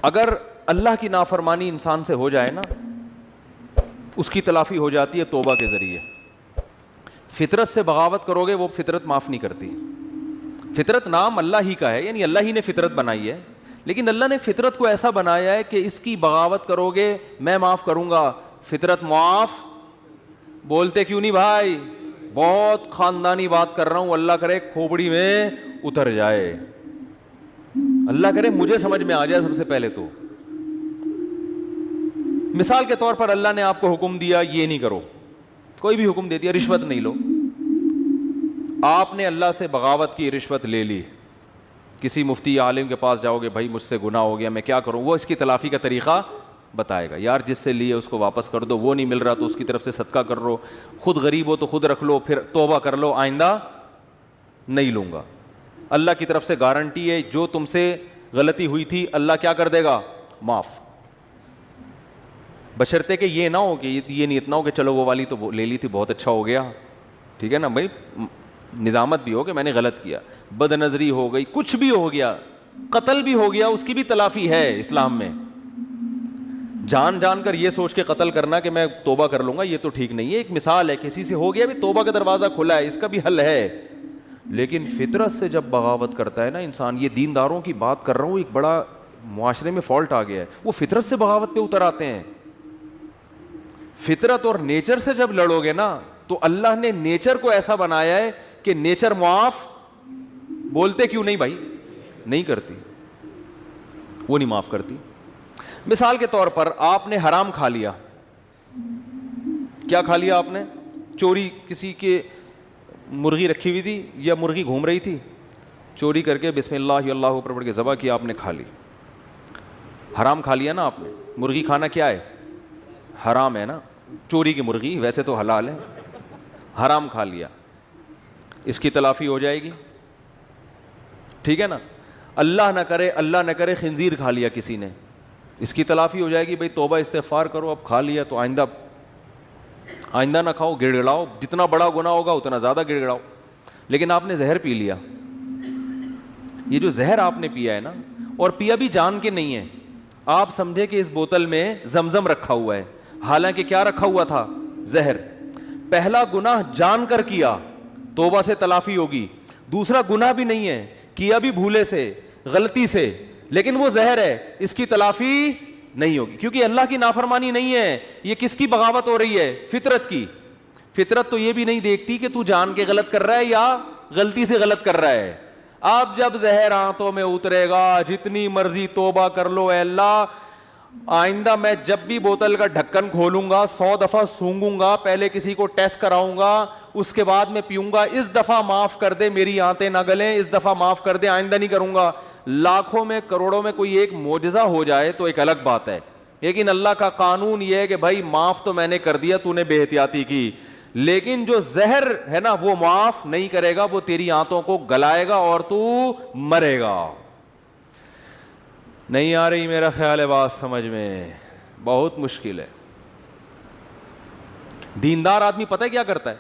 اگر اللہ کی نافرمانی انسان سے ہو جائے نا، اس کی تلافی ہو جاتی ہے توبہ کے ذریعے. فطرت سے بغاوت کرو گے وہ فطرت معاف نہیں کرتی. فطرت نام اللہ ہی کا ہے، یعنی اللہ ہی نے فطرت بنائی ہے، لیکن اللہ نے فطرت کو ایسا بنایا ہے کہ اس کی بغاوت کرو گے میں معاف کروں گا. فطرت معاف بولتے کیوں نہیں بھائی؟ بہت خاندانی بات کر رہا ہوں، اللہ کرے کھوپڑی میں اتر جائے، اللہ کرے مجھے سمجھ میں آ جائے. سب سے پہلے تو مثال کے طور پر اللہ نے آپ کو حکم دیا یہ نہیں کرو، کوئی بھی حکم دے دیا، رشوت نہیں لو. آپ نے اللہ سے بغاوت کی، رشوت لے لی. کسی مفتی عالم کے پاس جاؤ گے، بھائی مجھ سے گناہ ہو گیا میں کیا کروں، وہ اس کی تلافی کا طریقہ بتائے گا. یار جس سے لیے اس کو واپس کر دو، وہ نہیں مل رہا تو اس کی طرف سے صدقہ کر لو، خود غریب ہو تو خود رکھ لو، پھر توبہ کر لو آئندہ نہیں لوں گا. اللہ کی طرف سے گارنٹی ہے جو تم سے غلطی ہوئی تھی اللہ کیا کر دے گا؟ معاف. بشرطے کہ یہ نہ ہو کہ یہ نیت نہ ہو کہ چلو وہ والی تو لے لی تھی بہت اچھا ہو گیا، ٹھیک ہے نا بھائی، ندامت بھی ہو کہ میں نے غلط کیا، بد نظری ہو گئی، کچھ بھی ہو گیا، قتل بھی ہو گیا، اس کی بھی تلافی ہے اسلام میں. جان جان کر یہ سوچ کے قتل کرنا کہ میں توبہ کر لوں گا، یہ تو ٹھیک نہیں ہے. ایک مثال ہے، کسی سے ہو گیا بھی، توبہ کا دروازہ کھلا ہے، اس کا بھی حل ہے. لیکن فطرت سے جب بغاوت کرتا ہے نا انسان، یہ دینداروں کی بات کر رہا ہوں، ایک بڑا معاشرے میں فالٹ آ گیا ہے، وہ فطرت سے بغاوت پہ اتر آتے ہیں. فطرت اور نیچر سے جب لڑو گے نا تو اللہ نے نیچر کو ایسا بنایا ہے کہ نیچر معاف بولتے کیوں نہیں بھائی؟ نہیں کرتی، وہ نہیں معاف کرتی. مثال کے طور پر آپ نے حرام کھا لیا. کیا کھا لیا آپ نے؟ چوری، کسی کے مرغی رکھی ہوئی تھی یا مرغی گھوم رہی تھی، چوری کر کے بسم اللہ اللہ اوپر پڑھ کے ذبح کیا، آپ نے کھا لی. حرام کھا لیا نا آپ نے. مرغی کھانا کیا ہے؟ حرام ہے نا. چوری کی مرغی ویسے تو حلال ہے، حرام کھا لیا، اس کی تلافی ہو جائے گی، ٹھیک ہے نا. اللہ نہ کرے خنزیر کھا لیا کسی نے، اس کی تلافی ہو جائے گی. بھائی توبہ استغفار کرو، اب کھا لیا تو آئندہ نہ کھاؤ، گڑ گڑاؤ، جتنا بڑا گناہ ہوگا اتنا زیادہ گڑ گڑاؤ. لیکن آپ نے زہر پی لیا. یہ جو زہر آپ نے پیا ہے نا، اور پیا بھی جان کے نہیں ہے، آپ سمجھے کہ اس بوتل میں زمزم رکھا ہوا ہے، حالانکہ کیا رکھا ہوا تھا؟ زہر. پہلا گناہ جان کر کیا، توبہ سے تلافی ہوگی. دوسرا گناہ بھی نہیں ہے، کیا بھی بھولے سے، غلطی سے، لیکن وہ زہر ہے، اس کی تلافی نہیں ہوگی، کیونکہ اللہ کی نافرمانی نہیں ہے. یہ کس کی بغاوت ہو رہی ہے؟ فطرت کی. فطرت تو یہ بھی نہیں دیکھتی کہ تو جان کے غلط کر رہا ہے یا غلطی سے غلط کر رہا ہے. اب جب زہر آنتوں میں اترے گا، جتنی مرضی توبہ کر لو، اے اللہ آئندہ میں جب بھی بوتل کا ڈھکن کھولوں گا 100 دفعہ سونگوں گا، پہلے کسی کو ٹیسٹ کراؤں گا، اس کے بعد میں پیوں گا، اس دفعہ معاف کر دے، میری آنتیں نہ گلیں، اس دفعہ معاف کر دے، آئندہ نہیں کروں گا. لاکھوں میں کروڑوں میں کوئی ایک معجزہ ہو جائے تو ایک الگ بات ہے، لیکن اللہ کا قانون یہ ہے کہ بھائی معاف تو میں نے کر دیا، تو نے بے احتیاطی کی، لیکن جو زہر ہے نا وہ معاف نہیں کرے گا، وہ تیری آنتوں کو گلائے گا اور تو مرے گا. نہیں آ رہی میرا خیال ہے بات سمجھ میں؟ بہت مشکل ہے. دیندار آدمی پتہ ہے کیا کرتا ہے؟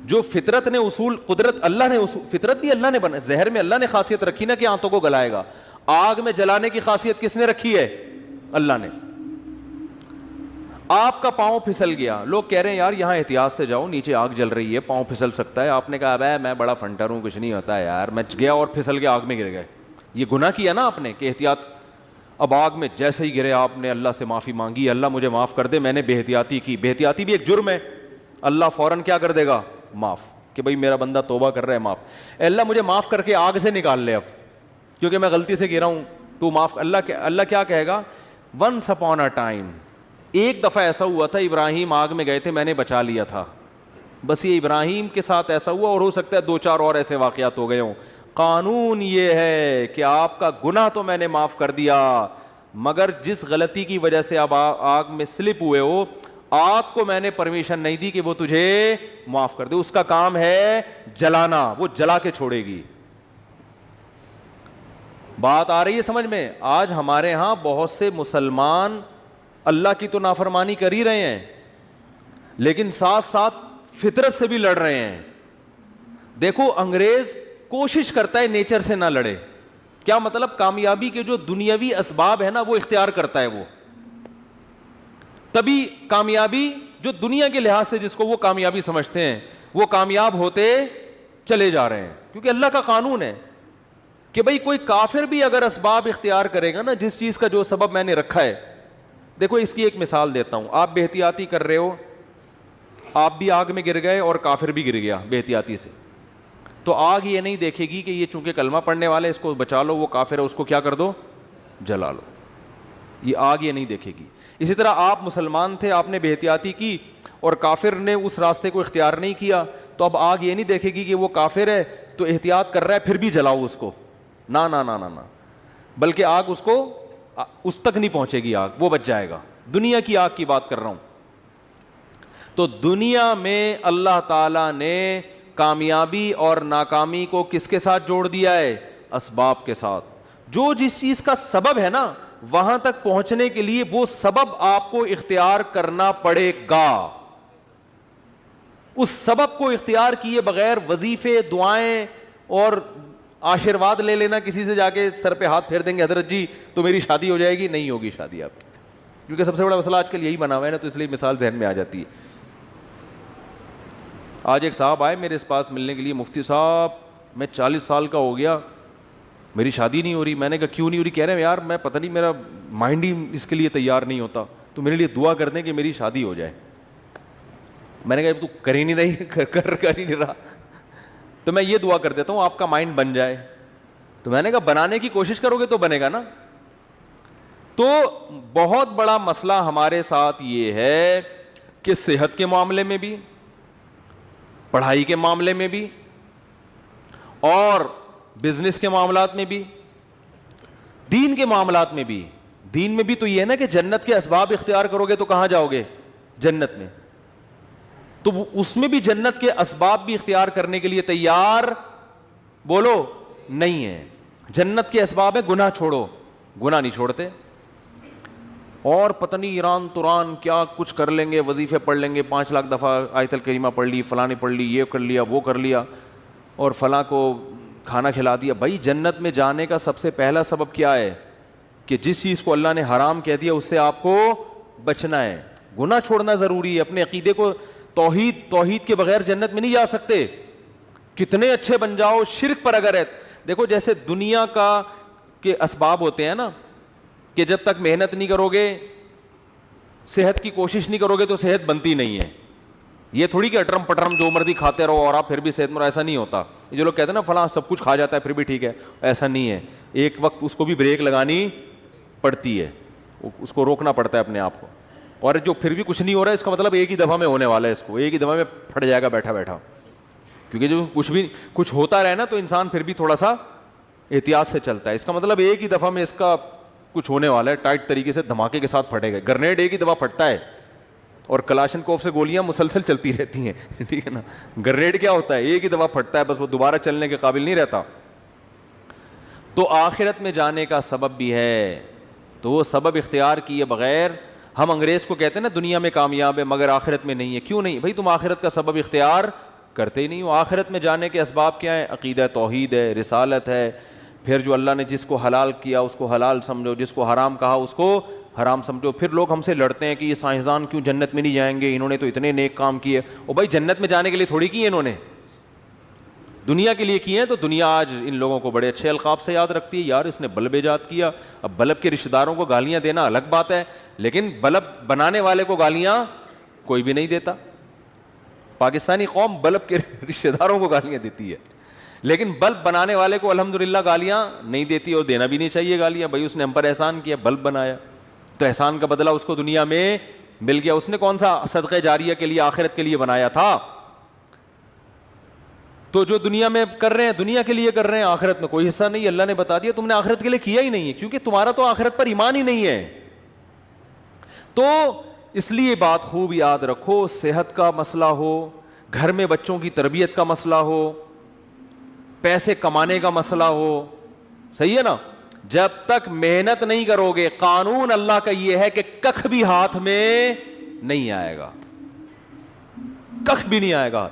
جو فطرت نے اصول، قدرت اللہ نے اصول، فطرت بھی اللہ نے بنا، زہر میں اللہ نے خاصیت رکھی نا کہ آنتوں کو گلائے گا. آگ میں جلانے کی خاصیت کس نے رکھی ہے؟ اللہ نے. آپ کا پاؤں پھسل گیا، لوگ کہہ رہے ہیں یار یہاں احتیاط سے جاؤ، نیچے آگ جل رہی ہے، پاؤں پھسل سکتا ہے. آپ نے کہا بھائی میں بڑا فنٹر ہوں، کچھ نہیں ہوتا ہے یار، میں گیا اور پھسل کے آگ میں گر گئے. یہ گناہ کیا نا آپ نے کہ احتیاط. اب آگ میں جیسے ہی گرے آپ نے اللہ سے معافی مانگی، اللہ مجھے معاف کر دے، میں نے بے احتیاطی کی. بے احتیاطی بھی ایک جرم ہے. اللہ فوراً کیا کر دے گا؟ معاف، کہ بھائی میرا بندہ توبہ کر رہا ہے، معاف. اللہ مجھے معاف کر کے آگ سے نکال لے اب، کیونکہ میں غلطی سے گرا ہوں، تو معاف. اللہ کیا کہے گا؟ ونس اپون اے ٹائم، ایک دفعہ ایسا ہوا تھا، ابراہیم آگ میں گئے تھے، میں نے بچا لیا تھا. بس یہ ابراہیم کے ساتھ ایسا ہوا، اور ہو سکتا ہے 2-4 اور ایسے واقعات ہو گئے ہوں. قانون یہ ہے کہ آپ کا گناہ تو میں نے معاف کر دیا، مگر جس غلطی کی وجہ سے آپ آگ میں سلپ ہوئے ہو، آگ کو میں نے پرمیشن نہیں دی کہ وہ تجھے معاف کر دے. اس کا کام ہے جلانا، وہ جلا کے چھوڑے گی. بات آ رہی ہے سمجھ میں؟ آج ہمارے ہاں بہت سے مسلمان اللہ کی تو نافرمانی کر ہی رہے ہیں، لیکن ساتھ ساتھ فطرت سے بھی لڑ رہے ہیں. دیکھو انگریز کوشش کرتا ہے نیچر سے نہ لڑے. کیا مطلب؟ کامیابی کے جو دنیاوی اسباب ہے نا وہ اختیار کرتا ہے وہ. تبھی کامیابی جو دنیا کے لحاظ سے جس کو وہ کامیابی سمجھتے ہیں وہ کامیاب ہوتے چلے جا رہے ہیں. کیونکہ اللہ کا قانون ہے کہ بھئی کوئی کافر بھی اگر اسباب اختیار کرے گا نا, جس چیز کا جو سبب میں نے رکھا ہے. دیکھو اس کی ایک مثال دیتا ہوں. آپ بے احتیاطی کر رہے ہو, آپ بھی آگ میں گر گئے اور کافر بھی گر گیا بے احتیاطی سے, تو آگ یہ نہیں دیکھے گی کہ یہ چونکہ کلمہ پڑھنے والا ہے اس کو بچا لو, وہ کافر ہے اس کو کیا کر دو, جلا لو. یہ آگ یہ نہیں دیکھے گی. اسی طرح آپ مسلمان تھے, آپ نے بے احتیاطی کی اور کافر نے اس راستے کو اختیار نہیں کیا, تو اب آگ یہ نہیں دیکھے گی کہ وہ کافر ہے تو احتیاط کر رہا ہے پھر بھی جلاؤ اس کو. نہ نہ نہ نہ, بلکہ آگ اس کو اس تک نہیں پہنچے گی, آگ وہ بچ جائے گا. دنیا کی آگ کی بات کر رہا ہوں. تو دنیا میں اللہ تعالیٰ نے کامیابی اور ناکامی کو کس کے ساتھ جوڑ دیا ہے؟ اسباب کے ساتھ. جو جس چیز کا سبب ہے نا وہاں تک پہنچنے کے لیے وہ سبب آپ کو اختیار کرنا پڑے گا. اس سبب کو اختیار کیے بغیر وظیفے, دعائیں اور آشیرواد لے لینا کسی سے, جا کے سر پہ ہاتھ پھیر دیں گے حضرت جی تو میری شادی ہو جائے گی, نہیں ہوگی شادی آپ کی. کیونکہ سب سے بڑا مسئلہ آج کل یہی بنا ہوا ہے نا, تو اس لیے مثال ذہن میں آ جاتی ہے. آج ایک صاحب آئے میرے پاس ملنے کے لیے, مفتی صاحب میں 40 سال کا ہو گیا, میری شادی نہیں ہو رہی. میں نے کہا کیوں نہیں ہو رہی؟ کہہ رہے ہیں یار میں پتہ نہیں میرا مائنڈ ہی اس کے لیے تیار نہیں ہوتا, تو میرے لیے دعا کر دیں کہ میری شادی ہو جائے. میں نے کہا تو کر ہی نہیں رہی, کر ہی نہیں رہا, تو میں یہ دعا کر دیتا ہوں آپ کا مائنڈ بن جائے. تو میں نے کہا بنانے کی کوشش کرو گے تو بنے گا نا. تو بہت بڑا مسئلہ ہمارے ساتھ یہ ہے کہ صحت کے معاملے میں بھی, پڑھائی کے معاملے میں بھی, اور بزنس کے معاملات میں بھی, دین کے معاملات میں بھی. دین میں بھی تو یہ ہے نا کہ جنت کے اسباب اختیار کرو گے تو کہاں جاؤ گے؟ جنت میں. تو اس میں بھی جنت کے اسباب بھی اختیار کرنے کے لیے تیار بولو نہیں ہے. جنت کے اسباب ہے گناہ چھوڑو, گناہ نہیں چھوڑتے, اور پتہ نہیں ایران توران کیا کچھ کر لیں گے, وظیفے پڑھ لیں گے, 5 لاکھ دفعہ آیت الکریمہ پڑھ لی, فلاں نے پڑھ لی, یہ کر لیا, وہ کر لیا, اور فلاں کو کھانا کھلا دیا. بھائی جنت میں جانے کا سب سے پہلا سبب کیا ہے؟ کہ جس چیز کو اللہ نے حرام کہہ دیا اس سے آپ کو بچنا ہے. گناہ چھوڑنا ضروری ہے. اپنے عقیدے کو توحید کے بغیر جنت میں نہیں جا سکتے. کتنے اچھے بن جاؤ, شرک پر اگر ہے. دیکھو جیسے دنیا کا کے اسباب ہوتے ہیں نا, کہ جب تک محنت نہیں کرو گے, صحت کی کوشش نہیں کرو گے تو صحت بنتی نہیں ہے. یہ تھوڑی کہ اٹرم پٹرم جو مرضی کھاتے رہو اور آپ پھر بھی صحت مند, ایسا نہیں ہوتا. یہ جو لوگ کہتے ہیں نا فلاں سب کچھ کھا جاتا ہے پھر بھی ٹھیک ہے, ایسا نہیں ہے. ایک وقت اس کو بھی بریک لگانی پڑتی ہے, اس کو روکنا پڑتا ہے اپنے آپ کو. اور جو پھر بھی کچھ نہیں ہو رہا ہے اس کا مطلب ایک ہی دفعہ میں ہونے والا ہے, اس کو ایک ہی دفعہ میں پھٹ جائے گا بیٹھا بیٹھا. کیونکہ جو کچھ ہوتا رہے نا تو انسان پھر بھی تھوڑا سا احتیاط سے چلتا ہے. اس کا مطلب ایک ہی دفعہ میں اس کا کچھ ہونے والا ہے, ٹائٹ طریقے سے دھماکے کے ساتھ پھٹے گا. گرنیڈ ایک ہی دفعہ پھٹتا ہے اور کلاشن کوف سے گولیاں مسلسل چلتی رہتی ہیں, ٹھیک ہے نا. گرنیڈ کیا ہوتا ہے؟ ایک ہی دفعہ پھٹتا ہے بس, وہ دوبارہ چلنے کے قابل نہیں رہتا. تو آخرت میں جانے کا سبب بھی ہے, تو وہ سبب اختیار کیے بغیر ہم انگریز کو کہتے ہیں نا دنیا میں کامیاب ہے مگر آخرت میں نہیں ہے. کیوں نہیں بھائی؟ تم آخرت کا سبب اختیار کرتے ہی نہیں ہو. آخرت میں جانے کے اسباب کیا ہیں؟ عقیدہ توحید ہے, رسالت ہے, پھر جو اللہ نے جس کو حلال کیا اس کو حلال سمجھو, جس کو حرام کہا اس کو حرام سمجھو. پھر لوگ ہم سے لڑتے ہیں کہ یہ سائنسدان کیوں جنت میں نہیں جائیں گے, انہوں نے تو اتنے نیک کام کیے. او بھائی جنت میں جانے کے لیے تھوڑی کیے انہوں نے, دنیا کے لیے کیے ہیں. تو دنیا آج ان لوگوں کو بڑے اچھے القاب سے یاد رکھتی ہے, یار اس نے بلب ایجاد کیا. اب بلب کے رشتہ داروں کو گالیاں دینا الگ بات ہے, لیکن بلب بنانے والے کو گالیاں کوئی بھی نہیں دیتا. پاکستانی قوم بلب کے رشتہ داروں کو گالیاں دیتی ہے, لیکن بلب بنانے والے کو الحمدللہ گالیاں نہیں دیتی, اور دینا بھی نہیں چاہیے گالیاں. بھائی اس نے ہم پر احسان کیا, بلب بنایا, تو احسان کا بدلہ اس کو دنیا میں مل گیا. اس نے کون سا صدقہ جاریہ کے لیے آخرت کے لیے بنایا تھا؟ تو جو دنیا میں کر رہے ہیں دنیا کے لیے کر رہے ہیں, آخرت میں کوئی حصہ نہیں. اللہ نے بتا دیا تم نے آخرت کے لیے کیا ہی نہیں ہے, کیونکہ تمہارا تو آخرت پر ایمان ہی نہیں ہے. تو اس لیے بات خوب یاد رکھو, صحت کا مسئلہ ہو, گھر میں بچوں کی تربیت کا مسئلہ ہو, پیسے کمانے کا مسئلہ ہو, صحیح ہے نا, جب تک محنت نہیں کرو گے, قانون اللہ کا یہ ہے کہ کخ بھی ہاتھ میں نہیں آئے گا, کخ بھی نہیں آئے گا.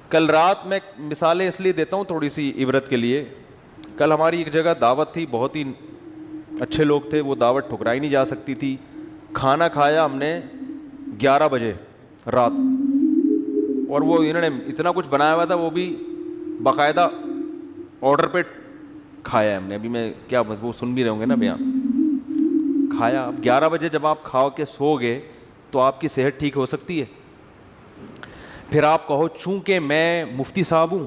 کل رات میں مثالیں اس لیے دیتا ہوں تھوڑی سی عبرت کے لیے, کل ہماری ایک جگہ دعوت تھی, بہت ہی اچھے لوگ تھے, وہ دعوت ٹھکرائی نہیں جا سکتی تھی. کھانا کھایا ہم نے 11 بجے رات, اور وہ انہوں نے اتنا کچھ بنایا ہوا تھا, وہ بھی باقاعدہ آرڈر پہ کھایا ہم نے. ابھی میں کیا وہ سن بھی رہے ہوں گے نا بیان. کھایا, اب 11 بجے جب آپ کھا کے سو گئے تو آپ کی صحت ٹھیک ہو سکتی ہے؟ پھر آپ کہو چونکہ میں مفتی صاحب ہوں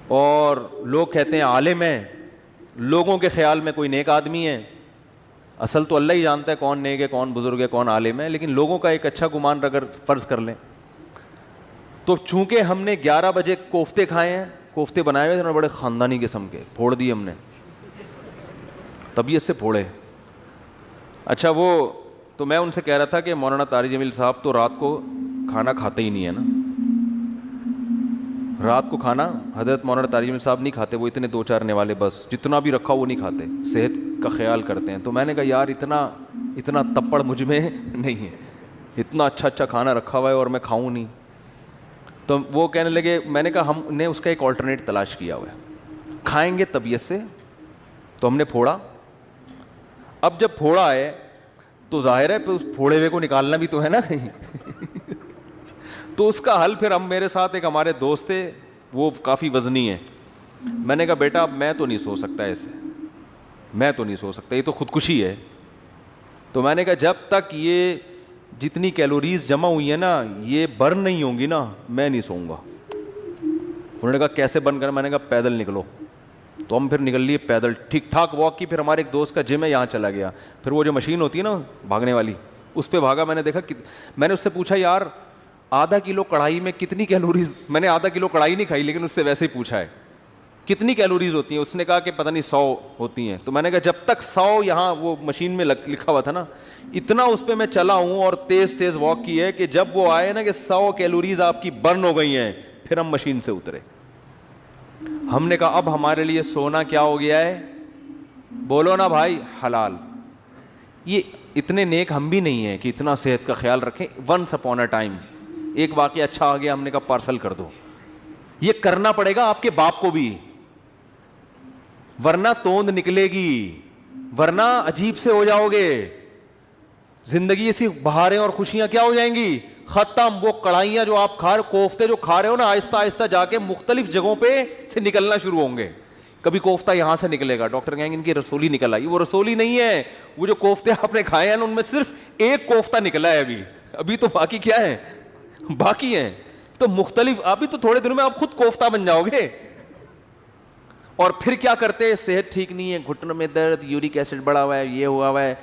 اور لوگ کہتے ہیں عالم ہے, لوگوں کے خیال میں کوئی نیک آدمی ہے. اصل تو اللہ ہی جانتا ہے کون نیک ہے, کون بزرگ ہے, کون عالم ہے, لیکن لوگوں کا ایک اچھا گمان اگر فرض کر لیں تو چونکہ ہم نے 11 بجے کوفتے کھائے ہیں, کوفتے بنائے ہوئے تھے بڑے خاندانی قسم کے, پھوڑ دیے ہم نے, طبیعت سے پھوڑے. اچھا وہ تو میں ان سے کہہ رہا تھا کہ مولانا طارق جمیل صاحب تو رات کو کھانا کھاتے ہی نہیں ہے نا, رات کو کھانا حضرت مولانا طارق جمیل صاحب نہیں کھاتے, وہ اتنے 2-4 نوالے بس, جتنا بھی رکھا وہ نہیں کھاتے, صحت کا خیال کرتے ہیں. تو میں نے کہا یار اتنا تپڑ مجھ میں نہیں ہے, اتنا اچھا کھانا رکھا ہوا ہے اور میں کھاؤں نہیں. تو وہ کہنے لگے, میں نے کہا ہم نے اس کا ایک آلٹرنیٹ تلاش کیا ہوا ہے, کھائیں گے طبیعت سے. تو ہم نے پھوڑا, اب جب پھوڑا ہے تو ظاہر ہے اس پھوڑے ہوئے کو نکالنا بھی تو ہے نا. تو اس کا حل پھر ہم, میرے ساتھ ایک ہمارے دوست تھے, وہ کافی وزنی ہیں. میں نے کہا بیٹا اب میں تو نہیں سو سکتا ایسے, میں تو نہیں سو سکتا, یہ تو خودکشی ہے. تو میں نے کہا جب تک یہ جتنی کیلوریز جمع ہوئی ہیں نا یہ برن نہیں ہوں گی نا میں نہیں سوؤں گا. انہوں نے کہا کیسے برن کرنا؟ میں نے کہا پیدل نکلو. تو ہم پھر نکل لیے پیدل, ٹھیک ٹھاک واک کی. پھر ہمارے ایک دوست کا جم ہے یہاں چلا گیا, پھر وہ جو مشین ہوتی ہے نا بھاگنے والی اس پہ بھاگا. میں نے دیکھا, میں نے اس سے پوچھا یار آدھا کلو کڑھائی میں کتنی کیلوریز, میں نے آدھا کلو کڑھائی نہیں کھائی لیکن اس سے ویسے ہی پوچھا ہے کتنی کیلوریز ہوتی ہیں. اس نے کہا کہ پتہ نہیں 100 ہوتی ہیں. تو میں نے کہا جب تک 100 یہاں وہ مشین میں لکھا ہوا تھا نا, اتنا اس پہ میں چلا ہوں اور تیز واک کی ہے کہ جب وہ آئے نا کہ 100 کیلوریز آپ کی برن ہو گئی ہیں پھر ہم مشین سے اترے. ہم نے کہا اب ہمارے لیے سونا کیا ہو گیا ہے؟ بولو نا بھائی, حلال. یہ اتنے نیک ہم بھی نہیں ہیں کہ اتنا صحت کا خیال رکھیں. ونس اپون اے ٹائم ایک واقعہ اچھا آ گیا, ہم نے کہا پارسل کر دو. یہ کرنا پڑے گا آپ کے باپ کو بھی, ورنہ توند نکلے گی, ورنہ عجیب سے ہو جاؤ گے. زندگی ایسی بہاریں اور خوشیاں کیا ہو جائیں گی, ختم. وہ کڑھائیاں جو آپ کوفتے جو کھا رہے ہو نا, آہستہ آہستہ جا کے مختلف جگہوں پہ سے نکلنا شروع ہوں گے. کبھی کوفتہ یہاں سے نکلے گا, ڈاکٹر کہیں گے ان کی رسولی نکل آئی. وہ رسولی نہیں ہے, وہ جو کوفتے آپ نے کھائے ہیں نا ان میں صرف ایک کوفتہ نکلا ہے ابھی تو باقی کیا ہے, باقی ہیں. تو مختلف, ابھی تو تھوڑے دنوں میں آپ خود کوفتہ بن جاؤ گے. اور پھر کیا کرتے, صحت ٹھیک نہیں ہے, گھٹنوں میں درد, یورک ایسڈ بڑھا ہوا ہے, یہ ہوا ہوا ہے.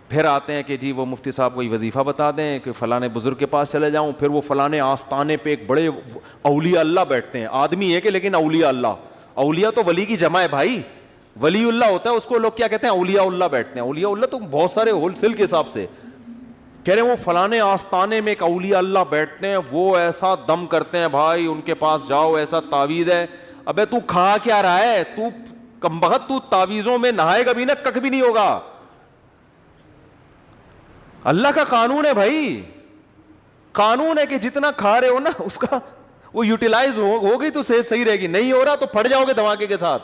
پھر آتے ہیں کہ جی وہ مفتی صاحب کوئی وظیفہ بتا دیں کہ فلاں بزرگ کے پاس چلے جاؤں. پھر وہ فلاں آستانے پہ ایک بڑے اولیاء اللہ بیٹھتے ہیں, آدمی ہے کہ لیکن اولیاء اللہ, اولیاء تو ولی کی جمع ہے بھائی, ولی اللہ ہوتا ہے, اس کو لوگ کیا کہتے ہیں, اولیاء اللہ بیٹھتے ہیں. اولیاء اللہ تو بہت سارے ہول سیل کے حساب سے کہہ رہے ہیں. وہ فلاں آستانے میں ایک اولیاء اللہ بیٹھتے ہیں, وہ ایسا دم کرتے ہیں بھائی, ان کے پاس جاؤ, ایسا تعویذ ہے. ابے تو کھا کیا رہا ہے, تو کمبخت, تو تعویذوں میں نہائے گا بھی نا کک بھی نہیں ہوگا. اللہ کا قانون ہے بھائی, قانون ہے کہ جتنا کھا رہے ہو نا اس کا وہ یوٹیلائز ہوگی تو صحیح رہے گی, نہیں ہو رہا تو پھٹ جاؤ گے دھماکے کے ساتھ.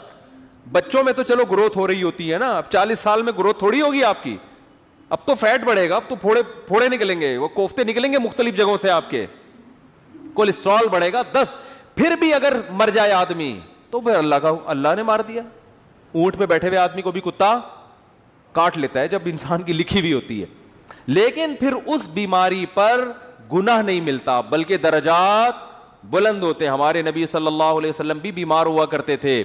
بچوں میں تو چلو گروتھ ہو رہی ہوتی ہے نا, اب 40 سال میں گروتھ تھوڑی ہوگی آپ کی, اب تو فیٹ بڑھے گا, اب تو پھوڑے نکلیں گے, وہ کوفتے نکلیں گے مختلف جگہوں سے, آپ کے کولیسٹرول بڑھے گا 10. پھر بھی اگر مر جائے آدمی تو پھر اللہ نے مار دیا. اونٹ پہ بیٹھے ہوئے آدمی کو بھی کتا کاٹ لیتا ہے جب انسان کی لکھی ہوئی ہوتی ہے, لیکن پھر اس بیماری پر گناہ نہیں ملتا بلکہ درجات بلند ہوتے. ہمارے نبی صلی اللہ علیہ وسلم بھی بیمار ہوا کرتے تھے,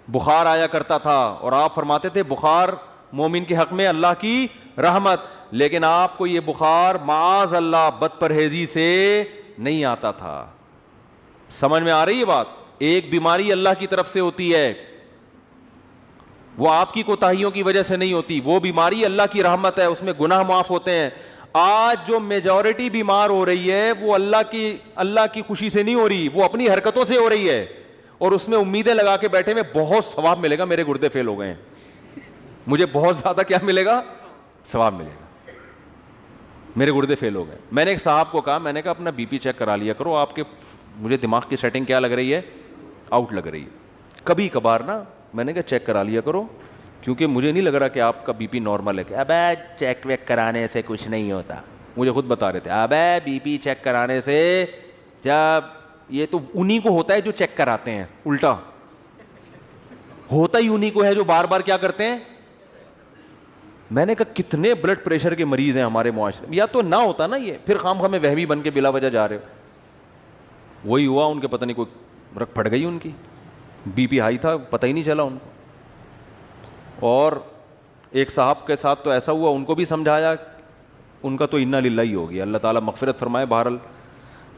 بخار آیا کرتا تھا, اور آپ فرماتے تھے بخار مومن کے حق میں اللہ کی رحمت, لیکن آپ کو یہ بخار معاذ اللہ بد پرہیزی سے نہیں آتا تھا. سمجھ میں آ رہی ہے بات؟ ایک بیماری اللہ کی طرف سے ہوتی ہے, وہ آپ کی کوتاہیوں کی وجہ سے نہیں ہوتی, وہ بیماری اللہ کی رحمت ہے, اس میں گناہ معاف ہوتے ہیں. آج جو میجورٹی بیمار ہو رہی ہے وہ اللہ کی خوشی سے نہیں ہو رہی, وہ اپنی حرکتوں سے ہو رہی ہے, اور اس میں امیدیں لگا کے بیٹھے میں بہت ثواب ملے گا, میرے گردے فیل ہو گئے ہیں, مجھے بہت زیادہ کیا ملے گا, ثواب ملے گا, میرے گردے فیل ہو گئے. میں نے ایک صاحب کو کہا, میں نے کہا اپنا بی پی چیک کرا لیا کرو, آپ کے مجھے دماغ کی سیٹنگ کیا لگ رہی ہے, آؤٹ لگ رہی ہے. کبھی کبھار نا میں نے کہا چیک کرا لیا کرو, کیونکہ مجھے نہیں لگ رہا کہ آپ کا بی پی نارمل ہے. کہ ابے چیک ویک کرانے سے کچھ نہیں ہوتا, مجھے خود بتا رہے تھے ابے بی پی چیک کرانے سے, جب یہ تو انہی کو ہوتا ہے جو چیک کراتے ہیں, الٹا ہوتا ہی انہی کو ہے جو بار بار کیا کرتے ہیں. میں نے کہا کتنے بلڈ پریشر کے مریض ہیں ہمارے معاشرے میں, یا تو نہ ہوتا نا یہ, پھر خام خواہ میں وہمی بن کے بلا وجہ جا رہے ہو. وہی ہوا ان کے, پتہ نہیں کوئی رکھ پڑ گئی ان کی, بی پی ہائی تھا پتہ ہی نہیں چلا ان کو. اور ایک صاحب کے ساتھ تو ایسا ہوا, ان کو بھی سمجھایا, ان کا تو انا للہ ہی ہو گیا, اللہ تعالیٰ مغفرت فرمائے. بہرحال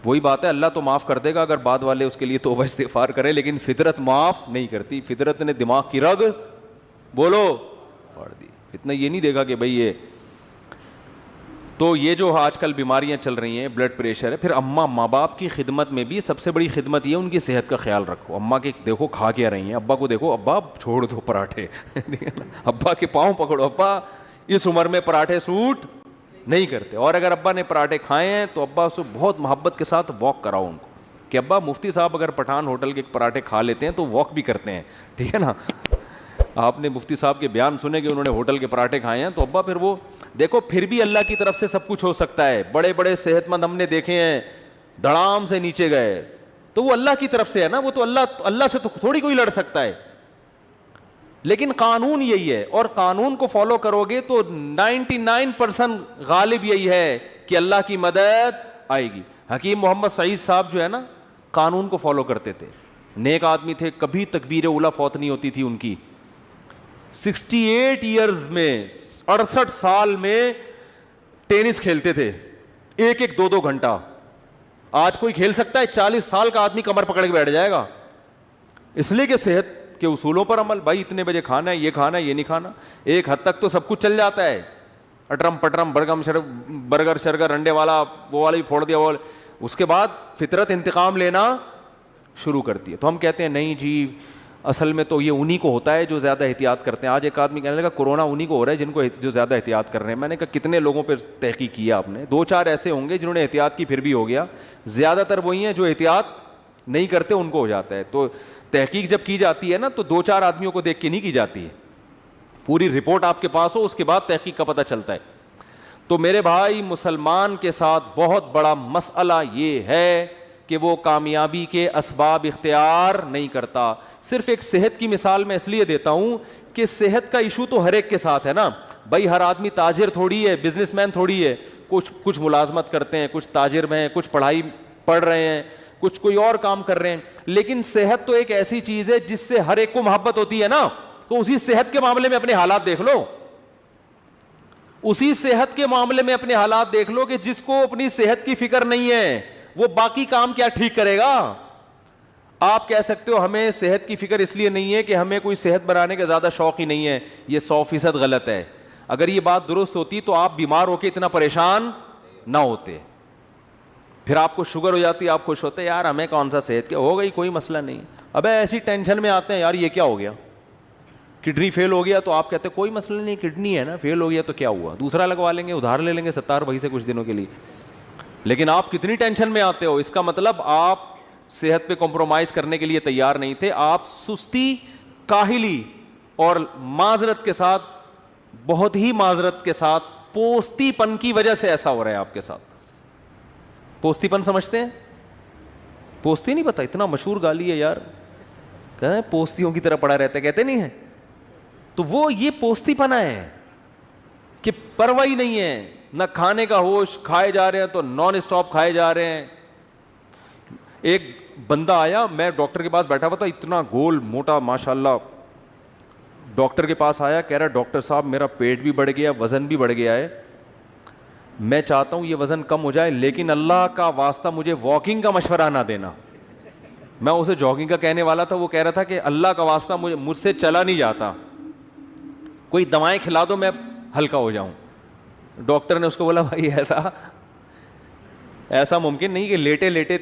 وہی بات ہے, اللہ تو معاف کر دے گا اگر بعد والے اس کے لیے توبہ استغفار کریں, لیکن فطرت معاف نہیں کرتی. فطرت نے دماغ کی رگ بولو پاڑ دی. اتنا یہ نہیں دیکھا کہ بھئی یہ تو یہ جو آج کل بیماریاں چل رہی ہیں, بلڈ پریشر ہے. پھر اماں ماں باپ کی خدمت میں بھی سب سے بڑی خدمت یہ ہے ان کی صحت کا خیال رکھو. اماں کے دیکھو کھا کے رہی ہیں, ابا کو دیکھو ابا چھوڑ دو پراٹھے, ابا کے پاؤں پکڑو, ابا اس عمر میں پراٹھے سوٹ نہیں کرتے. اور اگر ابا نے پراٹھے کھائے ہیں تو ابا سے بہت محبت کے ساتھ واک کراؤ ان کو, کہ ابا مفتی صاحب اگر پٹھان ہوٹل کے پراٹھے کھا لیتے ہیں تو واک بھی کرتے ہیں, ٹھیک ہے نا. آپ نے مفتی صاحب کے بیان سنے کہ انہوں نے ہوٹل کے پراٹھے کھائے ہیں, تو ابا پھر وہ دیکھو پھر بھی اللہ کی طرف سے سب کچھ ہو سکتا ہے. بڑے بڑے صحت مند ہم نے دیکھے ہیں دھڑام سے نیچے گئے, تو وہ اللہ کی طرف سے ہے نا, وہ تو اللہ سے تو تھوڑی کوئی لڑ سکتا ہے. لیکن قانون یہی ہے, اور قانون کو فالو کرو گے تو 99% غالب یہی ہے کہ اللہ کی مدد آئے گی. حکیم محمد سعید صاحب جو ہے نا, قانون کو فالو کرتے تھے, نیک آدمی تھے, کبھی تکبیر اولیٰ فوت نہیں ہوتی تھی ان کی. 68 ایئرز میں 68 سال میں ٹینس کھیلتے تھے, ایک ایک 2 گھنٹہ. آج کوئی کھیل سکتا ہے؟ 40 سال کا آدمی کمر پکڑ کے بیٹھ جائے گا, اس لیے کہ صحت کے اصولوں پر عمل. بھائی اتنے بجے کھانا ہے, یہ نہیں کھانا. ایک حد تک تو سب کچھ چل جاتا ہے, اٹرم پٹرم برگر شرگر انڈے والا وہ والا بھی پھوڑ دیا, وہ اس کے بعد فطرت انتقام لینا شروع کرتی ہے. تو ہم کہتے ہیں نہیں جی اصل میں تو یہ انہی کو ہوتا ہے جو زیادہ احتیاط کرتے ہیں. آج ایک آدمی کہنے لگا کورونا انہی کو ہو رہا ہے جن کو جو زیادہ احتیاط کر رہے ہیں. میں نے کہا کتنے لوگوں پہ تحقیق کیا آپ نے؟ 2-4 ایسے ہوں گے جنہوں نے احتیاط کی پھر بھی ہو گیا, زیادہ تر وہی ہیں جو احتیاط نہیں کرتے ان کو ہو جاتا ہے. تو تحقیق جب کی جاتی ہے نا تو 2-4 آدمیوں کو دیکھ کے نہیں کی جاتی ہے, پوری رپورٹ آپ کے پاس ہو اس کے بعد تحقیق کا پتہ چلتا ہے. تو میرے بھائی مسلمان کے ساتھ بہت بڑا مسئلہ یہ ہے کہ وہ کامیابی کے اسباب اختیار نہیں کرتا. صرف ایک صحت کی مثال میں اس لیے دیتا ہوں کہ صحت کا ایشو تو ہر ایک کے ساتھ ہے نا بھائی. ہر آدمی تاجر تھوڑی ہے, بزنس مین تھوڑی ہے, کچھ ملازمت کرتے ہیں, کچھ تاجر میں ہیں, کچھ پڑھائی پڑھ رہے ہیں, کچھ کوئی اور کام کر رہے ہیں. لیکن صحت تو ایک ایسی چیز ہے جس سے ہر ایک کو محبت ہوتی ہے نا. تو اسی صحت کے معاملے میں اپنے حالات دیکھ لو, اسی صحت کے معاملے میں اپنے حالات دیکھ لو کہ جس کو اپنی صحت کی فکر نہیں ہے وہ باقی کام کیا ٹھیک کرے گا. آپ کہہ سکتے ہو ہمیں صحت کی فکر اس لیے نہیں ہے کہ ہمیں کوئی صحت بنانے کا زیادہ شوق ہی نہیں ہے. یہ 100% غلط ہے. اگر یہ بات درست ہوتی تو آپ بیمار ہو کے اتنا پریشان نہ ہوتے. پھر آپ کو شوگر ہو جاتی, آپ خوش ہوتے یار ہمیں کون سا صحت کیا ہو گئی, کوئی مسئلہ نہیں. ابے ایسی ٹینشن میں آتے ہیں یار یہ کیا ہو گیا, کڈنی فیل ہو گیا, تو آپ کہتے ہیں کوئی مسئلہ نہیں, کڈنی ہے نا, فیل ہو گیا تو کیا ہوا, دوسرا لگوا لیں گے, ادھار لے لیں گے 70 بھائی سے کچھ دنوں کے لیے. لیکن آپ کتنی ٹینشن میں آتے ہو, اس کا مطلب آپ صحت پہ کمپرومائز کرنے کے لیے تیار نہیں تھے. آپ سستی, کاہلی اور معذرت کے ساتھ, بہت ہی معذرت کے ساتھ, پوستی پن کی وجہ سے ایسا ہو رہا ہے آپ کے ساتھ. پوستی پن سمجھتے ہیں؟ پوستی نہیں پتا, اتنا مشہور گالی ہے یار, کہتے ہیں پوستیوں کی طرح پڑا رہتا ہے, کہتے نہیں ہے. تو وہ یہ پوستی پنا ہے کہ پرواہ نہیں ہے, نہ کھانے کا ہوش, کھائے جا رہے ہیں تو نان اسٹاپ کھائے جا رہے ہیں. ایک بندہ آیا, میں ڈاکٹر کے پاس بیٹھا ہوا تھا, اتنا گول موٹا ماشاءاللہ, ڈاکٹر کے پاس آیا, کہہ رہا ڈاکٹر صاحب میرا پیٹ بھی بڑھ گیا, وزن بھی بڑھ گیا ہے, میں چاہتا ہوں یہ وزن کم ہو جائے, لیکن اللہ کا واسطہ مجھے واکنگ کا مشورہ نہ دینا. میں اسے جاگنگ کا کہنے والا تھا, وہ کہہ رہا تھا کہ اللہ کا واسطہ مجھ سے چلا نہیں جاتا, کوئی دوائیں کھلا دو میں ہلکا ہو جاؤں. ڈاکٹر نے اس کو بولا بھائی ایسا ممکن نہیں کہ لیٹے لیٹے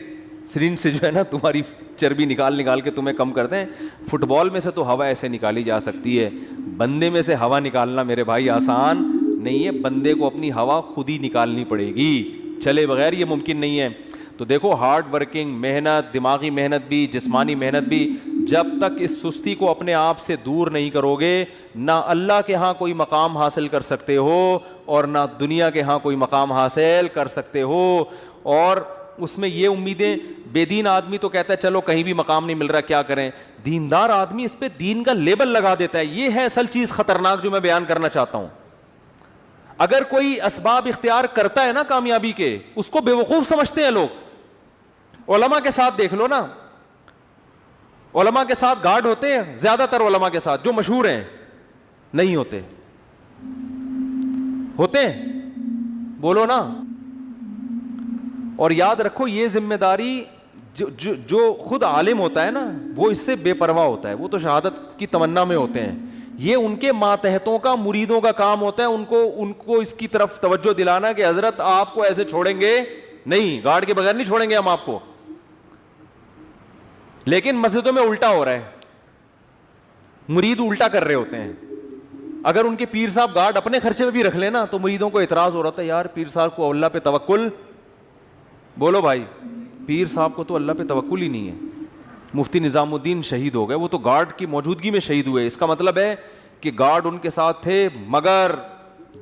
سرنج سے جو ہے نا تمہاری چربی نکال کے تمہیں کم کر دیں. فٹ بال میں سے تو ہوا ایسے نکالی جا سکتی ہے, بندے میں سے ہوا نکالنا میرے بھائی آسان نہیں ہے. بندے کو اپنی ہوا خود ہی نکالنی پڑے گی, چلے بغیر یہ ممکن نہیں ہے. تو دیکھو ہارڈ ورکنگ, محنت, دماغی محنت بھی, جسمانی محنت بھی, جب تک اس سستی کو اپنے آپ سے دور نہیں کرو گے نہ اللہ کے ہاں کوئی مقام حاصل کر سکتے ہو اور نہ دنیا کے ہاں کوئی مقام حاصل کر سکتے ہو. اور اس میں یہ امیدیں, بے دین آدمی تو کہتا ہے چلو کہیں بھی مقام نہیں مل رہا کیا کریں, دیندار آدمی اس پہ دین کا لیبل لگا دیتا ہے. یہ ہے اصل چیز خطرناک جو میں بیان کرنا چاہتا ہوں. اگر کوئی اسباب اختیار کرتا ہے نا کامیابی کے, اس کو بیوقوف سمجھتے ہیں لوگ. علماء کے ساتھ دیکھ لو نا, علماء کے ساتھ گارڈ ہوتے ہیں, زیادہ تر علماء کے ساتھ جو مشہور ہیں نہیں ہوتے, ہوتے ہیں بولو نا. اور یاد رکھو یہ ذمہ داری جو خود عالم ہوتا ہے نا وہ اس سے بے پرواہ ہوتا ہے, وہ تو شہادت کی تمنا میں ہوتے ہیں. یہ ان کے ماتحتوں کا, مریدوں کا کام ہوتا ہے ان کو اس کی طرف توجہ دلانا کہ حضرت آپ کو ایسے چھوڑیں گے نہیں, گارڈ کے بغیر نہیں چھوڑیں گے ہم آپ کو. لیکن مسجدوں میں الٹا ہو رہا ہے, مرید الٹا کر رہے ہوتے ہیں. اگر ان کے پیر صاحب گارڈ اپنے خرچے میں بھی رکھ لینا تو مریدوں کو اعتراض ہو رہا تھا, یار پیر صاحب کو اللہ پہ توکل, بولو بھائی پیر صاحب کو تو اللہ پہ توکل ہی نہیں ہے. مفتی نظام الدین شہید ہو گئے, وہ تو گارڈ کی موجودگی میں شہید ہوئے. اس کا مطلب ہے کہ گارڈ ان کے ساتھ تھے مگر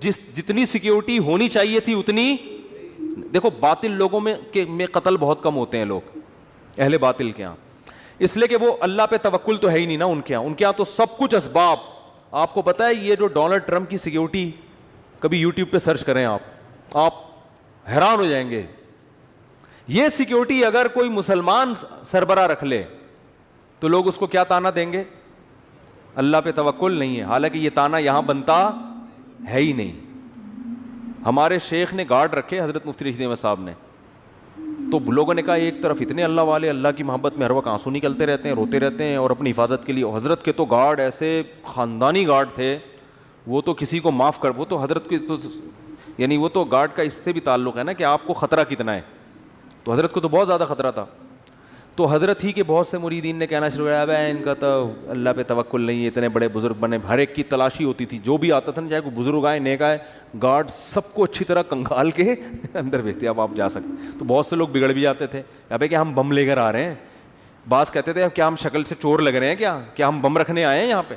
جتنی سیکیورٹی ہونی چاہیے تھی اتنی. دیکھو باطل لوگوں میں قتل بہت کم ہوتے ہیں لوگ, اہل باطل کے یہاں, اس لیے کہ وہ اللہ پہ توکل تو ہے ہی نہیں نا ان کے یہاں تو سب کچھ اسباب. آپ کو پتا ہے یہ جو ڈونلڈ ٹرمپ کی سیکیورٹی, کبھی یوٹیوب پہ سرچ کریں آپ حیران ہو جائیں گے. یہ سیکیورٹی اگر کوئی مسلمان سربراہ رکھ لے تو لوگ اس کو کیا تانا دیں گے, اللہ پہ توکل نہیں ہے. حالانکہ یہ تانا یہاں بنتا ہے ہی نہیں. ہمارے شیخ نے گارڈ رکھے, حضرت مفتی رشید احمد صاحب نے, تو لوگوں نے کہا ایک طرف اتنے اللہ والے, اللہ کی محبت میں ہر وقت آنسو نکلتے رہتے ہیں, روتے رہتے ہیں اور اپنی حفاظت کے لیے. حضرت کے تو گارڈ ایسے خاندانی گارڈ تھے, وہ تو کسی کو معاف کر, وہ تو حضرت کے تو یعنی وہ تو گارڈ کا اس سے بھی تعلق ہے نا کہ آپ کو خطرہ کتنا ہے. تو حضرت کو تو بہت زیادہ خطرہ تھا. تو حضرت ہی کے بہت سے مریدین نے کہنا شروع کیا, ان کا تو اللہ پہ توکل نہیں ہے, اتنے بڑے بزرگ بنے. ہر ایک کی تلاشی ہوتی تھی, جو بھی آتا تھا نا, چاہے کوئی بزرگ آئے نیک آئے, گارڈ سب کو اچھی طرح کنگال کے اندر بھیجتے, اب آپ جا سکتے. تو بہت سے لوگ بگڑ بھی جاتے تھے, ابے کہ ہم بم لے کر آ رہے ہیں. بعض کہتے تھے اب کیا ہم شکل سے چور لگ رہے ہیں, کیا ہم بم رکھنے آئے ہیں یہاں پہ.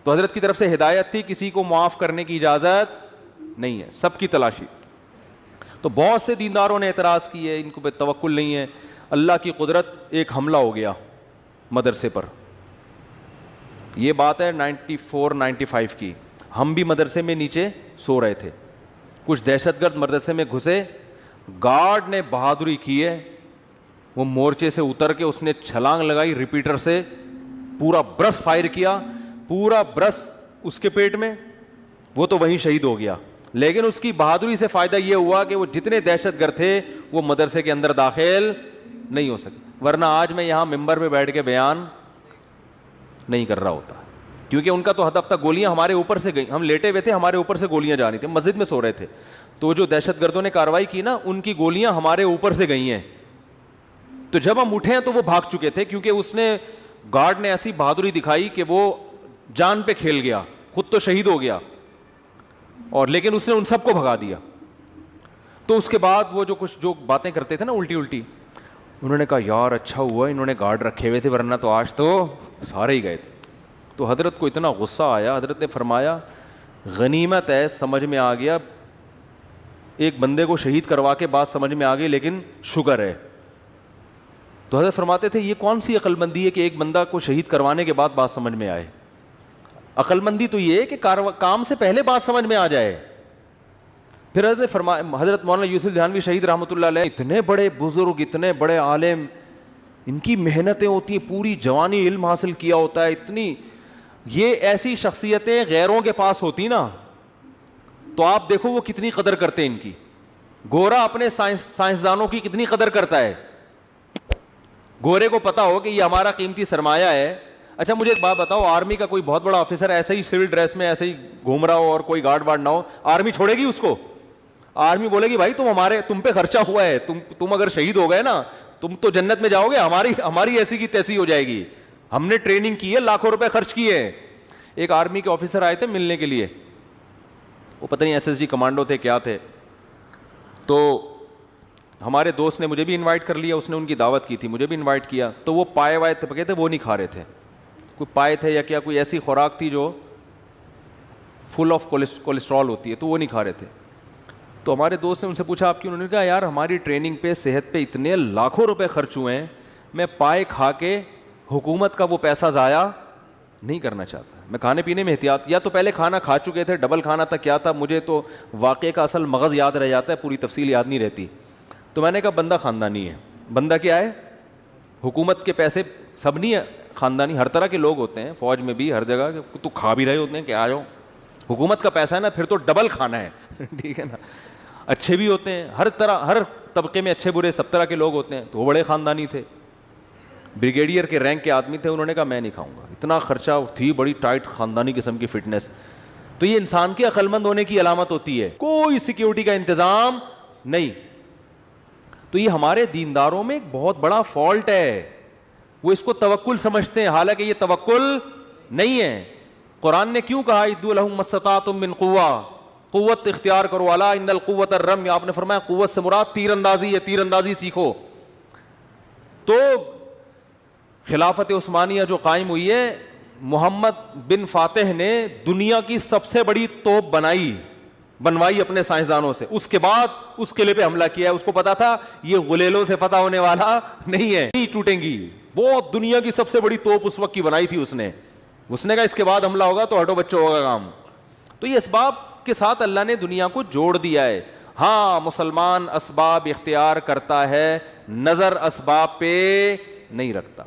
تو حضرت کی طرف سے ہدایت تھی, کسی کو معاف کرنے کی اجازت نہیں ہے, سب کی تلاشی. تو بہت سے دینداروں نے اعتراض کیے, ان کو پہ توکل نہیں ہے. اللہ کی قدرت, ایک حملہ ہو گیا مدرسے پر. یہ بات ہے 94-95 کی. ہم بھی مدرسے میں نیچے سو رہے تھے, کچھ دہشت گرد مدرسے میں گھسے. گارڈ نے بہادری کی ہے, وہ مورچے سے اتر کے اس نے چھلانگ لگائی, ریپیٹر سے پورا برس فائر کیا, پورا برس اس کے پیٹ میں, وہ تو وہیں شہید ہو گیا. لیکن اس کی بہادری سے فائدہ یہ ہوا کہ وہ جتنے دہشت گرد تھے وہ مدرسے کے اندر داخل نہیں ہو سکے. ورنہ آج میں یہاں ممبر پہ بیٹھ کے بیان نہیں کر رہا ہوتا, کیونکہ ان کا تو ہدف تھا گولیاں ہمارے اوپر سے گئی. ہم لیٹے ہوئے تھے, ہمارے اوپر سے گولیاں جا رہی تھیں, مسجد میں سو رہے تھے. تو جو دہشت گردوں نے کارروائی کی نا, ان کی گولیاں ہمارے اوپر سے گئی ہیں. تو جب ہم اٹھے ہیں تو وہ بھاگ چکے تھے, کیونکہ اس نے گارڈ نے ایسی بہادری دکھائی کہ وہ جان پہ کھیل گیا, خود تو شہید ہو گیا اور لیکن اس نے ان سب کو بھگا دیا. تو اس کے بعد وہ جو باتیں کرتے تھے نا الٹی الٹی, انہوں نے کہا یار اچھا ہوا انہوں نے گارڈ رکھے ہوئے تھے, ورنہ تو آج تو سارے ہی گئے تھے. تو حضرت کو اتنا غصہ آیا, حضرت نے فرمایا غنیمت ہے, سمجھ میں آ گیا, ایک بندے کو شہید کروا کے بات سمجھ میں آ گئی, لیکن شکر ہے. تو حضرت فرماتے تھے یہ کون سی عقل مندی ہے کہ ایک بندہ کو شہید کروانے کے بعد بات سمجھ میں آئے. عقل مندی تو یہ ہے کہ کام سے پہلے بات سمجھ میں آ جائے. پھر حضرت نے فرمایا, حضرت مولانا یوسف دھیانوی شہید رحمۃ اللہ علیہ, اتنے بڑے بزرگ, اتنے بڑے عالم, ان کی محنتیں ہوتی ہیں, پوری جوانی علم حاصل کیا ہوتا ہے, اتنی یہ ایسی شخصیتیں غیروں کے پاس ہوتی نا تو آپ دیکھو وہ کتنی قدر کرتے ہیں ان کی. گورا اپنے سائنسدانوں کی کتنی قدر کرتا ہے. گورے کو پتا ہو کہ یہ ہمارا قیمتی سرمایہ ہے. اچھا مجھے ایک بات بتاؤ, آرمی کا کوئی بہت بڑا آفیسر ایسے ہی سول ڈریس میں ایسے ہی گھوم رہا ہو اور کوئی گارڈ وارڈ نہ ہو, آرمی چھوڑے گی اس کو؟ آرمی بولے گی بھائی تم پہ خرچہ ہوا ہے, تم اگر شہید ہو گئے نا تم تو جنت میں جاؤ گے, ہماری ایسی کی تیسی ہو جائے گی, ہم نے ٹریننگ کی ہے, لاکھوں روپے خرچ کیے. ایک آرمی کے آفیسر آئے تھے ملنے کے لیے, وہ پتہ نہیں SSG کمانڈو تھے کیا تھے, تو ہمارے دوست نے مجھے بھی انوائٹ کر لیا, اس نے ان کی دعوت کی تھی, مجھے بھی انوائٹ کیا, تو وہ پائے وائے پکے تھے وہ نہیں کھا رہے تھے, کوئی پائے تھے یا کیا, کوئی ایسی خوراک تھی جو فل آف کولیسٹرول ہوتی ہے, تو وہ نہیں کھا رہے تھے. تو ہمارے دوست نے ان سے پوچھا آپ کی, انہوں نے کہا یار ہماری ٹریننگ پہ صحت پہ اتنے لاکھوں روپے خرچ ہوئے ہیں, میں پائے کھا کے حکومت کا وہ پیسہ ضائع نہیں کرنا چاہتا. میں کھانے پینے میں احتیاط, یا تو پہلے کھانا کھا چکے تھے, ڈبل کھانا تھا, کیا تھا, مجھے تو واقعے کا اصل مغز یاد رہ جاتا ہے, پوری تفصیل یاد نہیں رہتی. تو میں نے کہا بندہ خاندانی ہے. بندہ کیا ہے؟ حکومت کے پیسے سب نہیں ہے خاندانی, ہر طرح کے لوگ ہوتے ہیں, فوج میں بھی ہر جگہ, تو کھا بھی رہے ہوتے ہیں کہ آ جاؤ, حکومت کا پیسہ ہے نا, پھر تو ڈبل کھانا ہے. ٹھیک ہے نا. اچھے بھی ہوتے ہیں, ہر طرح ہر طبقے میں اچھے برے سب طرح کے لوگ ہوتے ہیں. تو وہ بڑے خاندانی تھے, بریگیڈیئر کے رینک کے آدمی تھے, انہوں نے کہا میں نہیں کھاؤں گا, اتنا خرچہ تھی, بڑی ٹائٹ خاندانی قسم کی فٹنس. تو یہ انسان کے عقل مند ہونے کی علامت ہوتی ہے, کوئی سیکیورٹی کا انتظام نہیں. تو یہ ہمارے دینداروں میں ایک بہت بڑا فالٹ ہے, وہ اس کو توکل سمجھتے ہیں, حالانکہ یہ توکل نہیں ہے. قرآن نے کیوں کہا اعدوا لہم ما استطعتم من قوہ, قوت اختیار کرو, الا ان القوۃ الرمی, آپ نے فرمایا قوت سے مراد تیر اندازی ہے, تیر اندازی سیکھو. تو خلافت عثمانیہ جو قائم ہوئی ہے, محمد بن فاتح نے دنیا کی سب سے بڑی توپ بنوائی اپنے سائنسدانوں سے, اس کے بعد اس قلعے پہ حملہ کیا. اس کو پتا تھا یہ غلیلوں سے فتح ہونے والا نہیں ہے, نہیں ٹوٹیں گی. بہت دنیا کی سب سے بڑی توپ اس وقت کی بنائی تھی اس نے کہا اس کے بعد حملہ ہوگا تو ہٹو بچوں ہوگا کام. تو یہ اسباب کے ساتھ اللہ نے دنیا کو جوڑ دیا ہے. ہاں مسلمان اسباب اختیار کرتا ہے, نظر اسباب پہ نہیں رکھتا.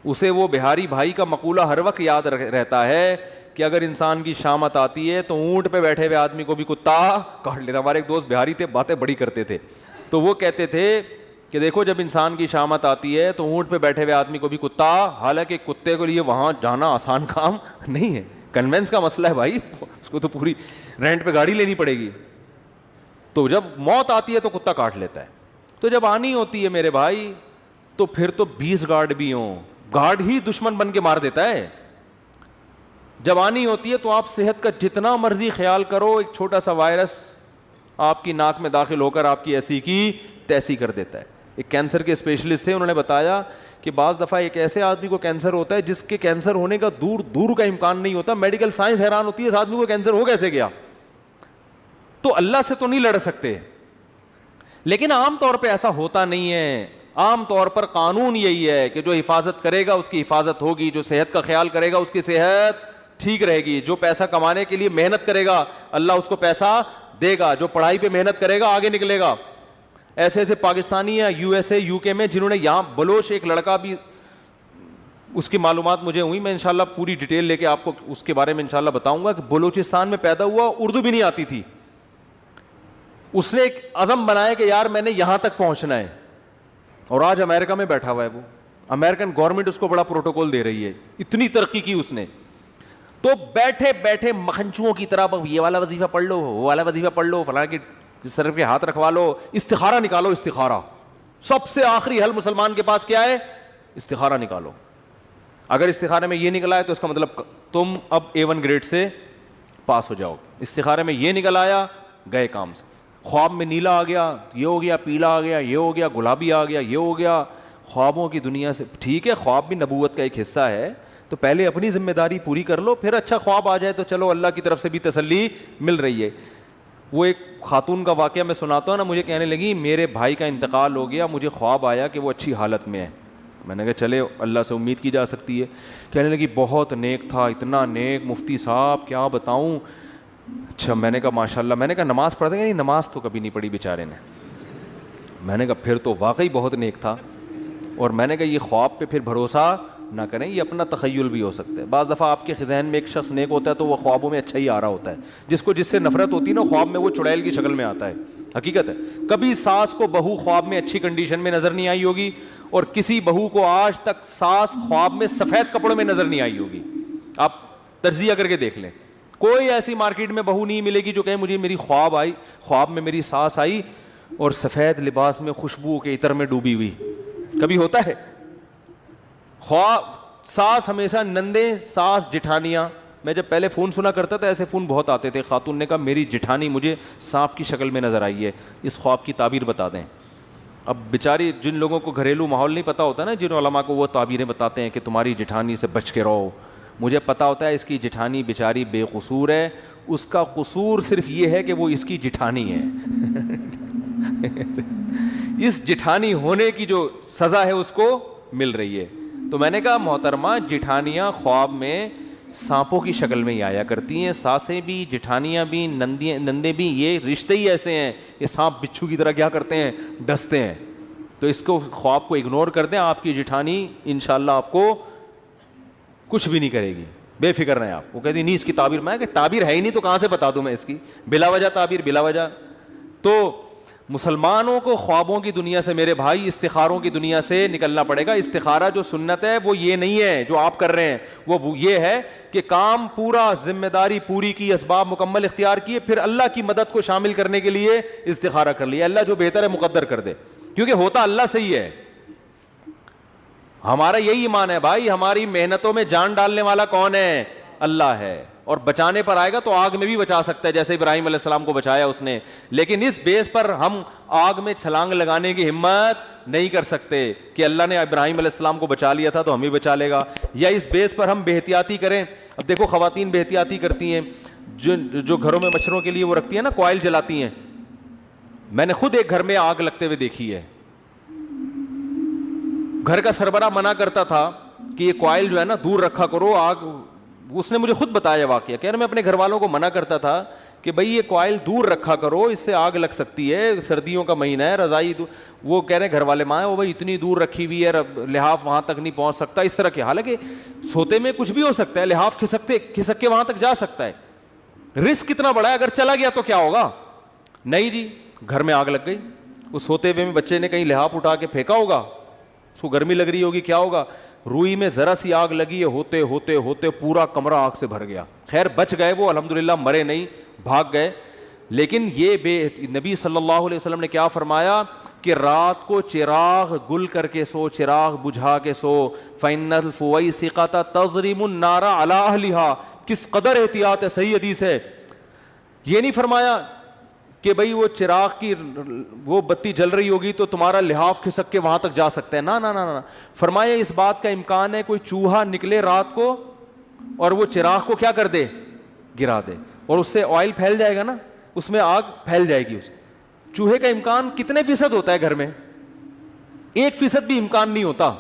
اسے وہ بہاری بھائی کا مقولہ ہر وقت یاد رہتا ہے کہ اگر انسان کی شامت آتی ہے تو اونٹ پہ بیٹھے ہوئے آدمی کو بھی کتا کاٹ لیتا. ہمارے ایک دوست بہاری تھے, باتیں بڑی کرتے تھے, تو وہ کہتے تھے کہ دیکھو جب انسان کی شامت آتی ہے تو اونٹ پہ بیٹھے ہوئے آدمی کو بھی کتا, حالانکہ کتے کے لیے وہاں جانا آسان کام نہیں ہے, کنوینس کا مسئلہ ہے بھائی, اس کو تو پوری رینٹ پہ گاڑی لینی پڑے گی. تو جب موت آتی ہے تو کتا کاٹ لیتا ہے. تو جب آنی ہوتی ہے میرے بھائی تو پھر تو 20 گارڈ بھی ہوں, گارڈ ہی دشمن بن کے مار دیتا ہے. جب آنی ہوتی ہے تو آپ صحت کا جتنا مرضی خیال کرو, ایک چھوٹا سا وائرس آپ کی ناک میں داخل ہو کر آپ کی ایسی کی تیسی کر دیتا ہے. ایک کینسر کے اسپیشلسٹ تھے, انہوں نے بتایا کہ بعض دفعہ ایک ایسے آدمی کو کینسر ہوتا ہے جس کے کینسر ہونے کا دور کا امکان نہیں ہوتا. میڈیکل سائنس حیران ہوتی ہے اس آدمی کو کینسر ہو کیسے گیا. تو اللہ سے تو نہیں لڑ سکتے, لیکن عام طور پہ ایسا ہوتا نہیں ہے. عام طور پر قانون یہی ہے کہ جو حفاظت کرے گا اس کی حفاظت ہوگی, جو صحت کا خیال کرے گا اس کی صحت ٹھیک رہے گی, جو پیسہ کمانے کے لیے محنت کرے گا اللہ اس کو پیسہ دے گا, جو پڑھائی پہ محنت کرے گا آگے نکلے گا. ایسے ایسے پاکستانی یا یو ایس اے یو کے میں جنہوں نے, یہاں بلوچ ایک لڑکا بھی, اس کی معلومات مجھے ہوئی, میں انشاءاللہ پوری ڈیٹیل لے کے آپ کو اس کے بارے میں انشاءاللہ بتاؤں گا, کہ بلوچستان میں پیدا ہوا, اردو بھی نہیں آتی تھی. اس نے ایک عزم بنایا کہ یار میں نے یہاں تک پہنچنا ہے, اور آج امریکہ میں بیٹھا ہوا ہے وہ. امریکن گورنمنٹ اس کو بڑا پروٹوکول دے رہی ہے, اتنی ترقی کی اس نے. تو بیٹھے بیٹھے مکھنچوؤں کی طرح یہ والا وظیفہ پڑھ لو, وہ والا وظیفہ پڑھ لو, فلاں کی سر پہ ہاتھ رکھوا لو, استخارہ نکالو. استخارہ سب سے آخری حل مسلمان کے پاس کیا ہے؟ استخارہ نکالو. اگر استخارے میں یہ نکلا ہے تو اس کا مطلب تم اب A1 گریڈ سے پاس ہو جاؤ. استخارے میں یہ نکل آیا, گئے کام سے. خواب میں نیلا آ گیا, یہ ہو گیا, پیلا آ گیا, یہ ہو گیا, گلابی آ گیا, یہ ہو گیا. خوابوں کی دنیا سے ٹھیک ہے, خواب بھی نبوت کا ایک حصہ ہے, تو پہلے اپنی ذمہ داری پوری کر لو, پھر اچھا خواب آ جائے تو چلو اللہ کی طرف سے بھی تسلی مل رہی ہے. وہ ایک خاتون کا واقعہ میں سناتا ہوں نا, مجھے کہنے لگی میرے بھائی کا انتقال ہو گیا, مجھے خواب آیا کہ وہ اچھی حالت میں ہے. میں نے کہا چلے اللہ سے امید کی جا سکتی ہے. کہنے لگی بہت نیک تھا, اتنا نیک مفتی صاحب کیا بتاؤں. اچھا, میں نے کہا ماشاء اللہ. میں نے کہا نماز پڑھتے ہیں؟ نہیں نماز تو کبھی نہیں پڑھی بیچارے نے. میں نے کہا پھر تو واقعی بہت نیک تھا. اور میں نے کہا یہ خواب پہ پھر بھروسہ نہ کریں, یہ اپنا تخیل بھی ہو سکتا ہے. بعض دفعہ آپ کے ذہن میں ایک شخص نیک ہوتا ہے تو وہ خوابوں میں اچھا ہی آ رہا ہوتا ہے. جس کو جس سے نفرت ہوتی ہے نا خواب میں, وہ چڑیل کی شکل میں آتا ہے. حقیقت ہے, کبھی ساس کو بہو خواب میں اچھی کنڈیشن میں نظر نہیں آئی ہوگی, اور کسی بہو کو آج تک ساس خواب میں سفید کپڑوں میں نظر نہیں آئی ہوگی. آپ تجزیہ کر کے دیکھ لیں, کوئی ایسی مارکیٹ میں بہو نہیں ملے گی جو کہے مجھے میری خواب میں میری ساس آئی اور سفید لباس میں خوشبو کے عطر میں ڈوبی ہوئی. کبھی ہوتا ہے؟ خواب ساس ہمیشہ نندے, ساس جٹھانیاں. میں جب پہلے فون سنا کرتا تھا ایسے فون بہت آتے تھے. خاتون نے کہا میری جٹھانی مجھے سانپ کی شکل میں نظر آئی ہے, اس خواب کی تعبیر بتا دیں. اب بیچاری جن لوگوں کو گھریلو ماحول نہیں پتہ ہوتا نا، جن علماء کو وہ تعبیریں بتاتے ہیں کہ تمہاری جٹھانی سے بچ کے رہو، مجھے پتہ ہوتا ہے اس کی جٹھانی بیچاری بے قصور ہے، اس کا قصور صرف یہ ہے کہ وہ اس کی جٹھانی ہے اس جٹھانی ہونے کی جو سزا ہے اس کو مل رہی ہے. تو میں نے کہا محترمہ، جٹھانیاں خواب میں سانپوں کی شکل میں ہی آیا کرتی ہیں، ساسیں بھی، جٹھانیاں بھی، نندے بھی، یہ رشتے ہی ایسے ہیں، یہ سانپ بچھو کی طرح کیا کرتے ہیں، ڈستے ہیں. تو اس کو خواب کو اگنور کر دیں، آپ کی جٹھانی انشاءاللہ آپ کو کچھ بھی نہیں کرے گی، بے فکر رہیں آپ. وہ کہتی نہیں اس کی تعبیر، میں کہ تعبیر ہے ہی نہیں تو کہاں سے بتا دوں میں اس کی، بلا وجہ تعبیر، بلا وجہ. تو مسلمانوں کو خوابوں کی دنیا سے میرے بھائی، استخاروں کی دنیا سے نکلنا پڑے گا. استخارہ جو سنت ہے وہ یہ نہیں ہے جو آپ کر رہے ہیں، وہ یہ ہے کہ کام پورا، ذمہ داری پوری کی، اسباب مکمل اختیار کیے، پھر اللہ کی مدد کو شامل کرنے کے لیے استخارہ کر لیا، اللہ جو بہتر ہے مقدر کر دے، کیونکہ ہوتا اللہ سے ہی ہے. ہمارا یہی ایمان ہے بھائی، ہماری محنتوں میں جان ڈالنے والا کون ہے؟ اللہ ہے. اور بچانے پر آئے گا تو آگ میں بھی بچا سکتا ہے، جیسے ابراہیم علیہ السلام کو بچایا اس نے. لیکن اس بیس پر ہم آگ میں چھلانگ لگانے کی ہمت نہیں کر سکتے کہ اللہ نے ابراہیم علیہ السلام کو بچا لیا تھا تو ہمیں بچا لے گا. یا اس بیس پر ہم بے احتیاطی کریں. اب دیکھو خواتین بے احتیاطی کرتی ہیں، جو گھروں میں مچھروں کے لیے وہ رکھتی ہیں نا، کوائل جلاتی ہیں. میں نے خود ایک گھر میں آگ لگتے ہوئے دیکھی ہے. گھر کا سربراہ منع کرتا تھا کہ یہ کوائل جو ہے نا دور رکھا کرو آگ. اس نے مجھے خود بتایا واقعہ، کہہ رہے میں اپنے گھر والوں کو منع کرتا تھا کہ بھئی یہ کوائل دور رکھا کرو، اس سے آگ لگ سکتی ہے، سردیوں کا مہینہ ہے، رضائی وہ کہہ رہے ہیں گھر والے ماں وہ بھائی اتنی دور رکھی ہوئی ہے، لحاف وہاں تک نہیں پہنچ سکتا، اس طرح کے. حالانکہ سوتے میں کچھ بھی ہو سکتا ہے، لحاف کھسک کے وہاں تک جا سکتا ہے. رسک کتنا بڑا ہے، اگر چلا گیا تو کیا ہوگا؟ نہیں جی، گھر میں آگ لگ گئی. اس سوتے ہوئے میں بچے نے کہیں لحاف اٹھا کے پھینکا ہوگا، اس کو گرمی لگ رہی ہوگی، کیا ہوگا؟ روئی میں ذرا سی آگ لگی ہے، ہوتے ہوتے ہوتے پورا کمرہ آگ سے بھر گیا. خیر بچ گئے وہ، الحمدللہ مرے نہیں، بھاگ گئے. لیکن یہ نبی صلی اللہ علیہ وسلم نے کیا فرمایا کہ رات کو چراغ گل کر کے سو، چراغ بجھا کے سو. فَإِنَّ الْفُوَيْسِقَةَ تَضْرِمُ النَّارَ عَلَىٰ أَهْلِهَا. کس قدر احتیاط ہے، صحیح حدیث ہے. یہ نہیں فرمایا کہ بھئی وہ چراغ کی وہ بتی جل رہی ہوگی تو تمہارا لحاف کھسک کے وہاں تک جا سکتا ہے، نہ. فرمایا اس بات کا امکان ہے کوئی چوہا نکلے رات کو اور وہ چراغ کو کیا کر دے، گرا دے، اور اس سے آئل پھیل جائے گا نا، اس میں آگ پھیل جائے گی. اس چوہے کا امکان کتنے فیصد ہوتا ہے گھر میں؟ 1% بھی امکان نہیں ہوتا،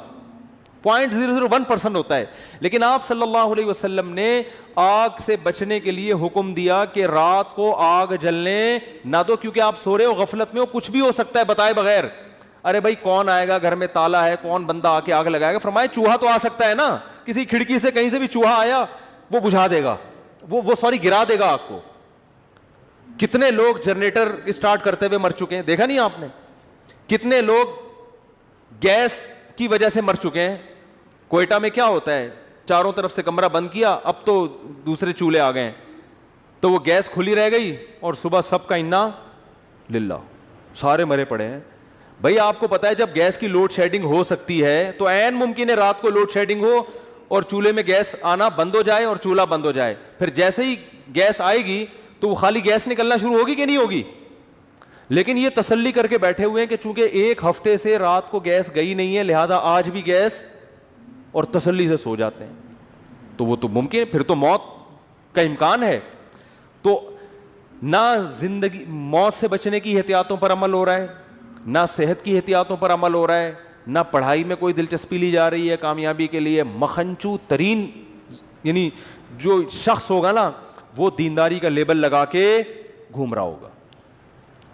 0.001% ہوتا ہے. لیکن آپ صلی اللہ علیہ وسلم نے آگ سے بچنے کے لیے حکم دیا کہ رات کو آگ جلنے نہ دو، کیونکہ آپ سو رہے ہو، غفلت میں ہو، کچھ بھی ہو سکتا ہے بتائے بغیر. ارے بھائی کون آئے گا، گھر میں تالا ہے، کون بندہ آ کے آگ لگائے گا؟ فرمایا چوہا تو آ سکتا ہے نا، کسی کھڑکی سے کہیں سے بھی چوہا آیا وہ بجھا دے گا، وہ گرا دے گا آگ کو. کتنے لوگ جنریٹر اسٹارٹ کرتے ہوئے مر چکے ہیں، دیکھا نہیں آپ نے؟ کتنے لوگ گیس کی وجہ سے مر چکے ہیں. کوئٹہ میں کیا ہوتا ہے، چاروں طرف سے کمرہ بند کیا، اب تو دوسرے چولہے آ گئے ہیں، تو وہ گیس کھلی رہ گئی اور صبح سب کا انا للہ، سارے مرے پڑے ہیں. بھائی آپ کو پتا ہے جب گیس کی لوڈ شیڈنگ ہو سکتی ہے تو عین ممکن ہے رات کو لوڈ شیڈنگ ہو اور چولہے میں گیس آنا بند ہو جائے اور چولہا بند ہو جائے. پھر جیسے ہی گیس آئے گی تو وہ خالی گیس نکلنا شروع ہوگی کہ نہیں ہوگی؟ لیکن یہ تسلی کر کے بیٹھے ہوئے ہیں کہ چونکہ ایک ہفتے سے رات کو گیس گئی نہیں ہے لہذا آج بھی گیس، اور تسلی سے سو جاتے ہیں. تو وہ تو ممکن ہے، پھر تو موت کا امکان ہے. تو نہ زندگی موت سے بچنے کی احتیاطوں پر عمل ہو رہا ہے، نہ صحت کی احتیاطوں پر عمل ہو رہا ہے، نہ پڑھائی میں کوئی دلچسپی لی جا رہی ہے کامیابی کے لیے. مکھنچو ترین یعنی جو شخص ہوگا نا وہ دینداری کا لیبل لگا کے گھوم رہا ہوگا.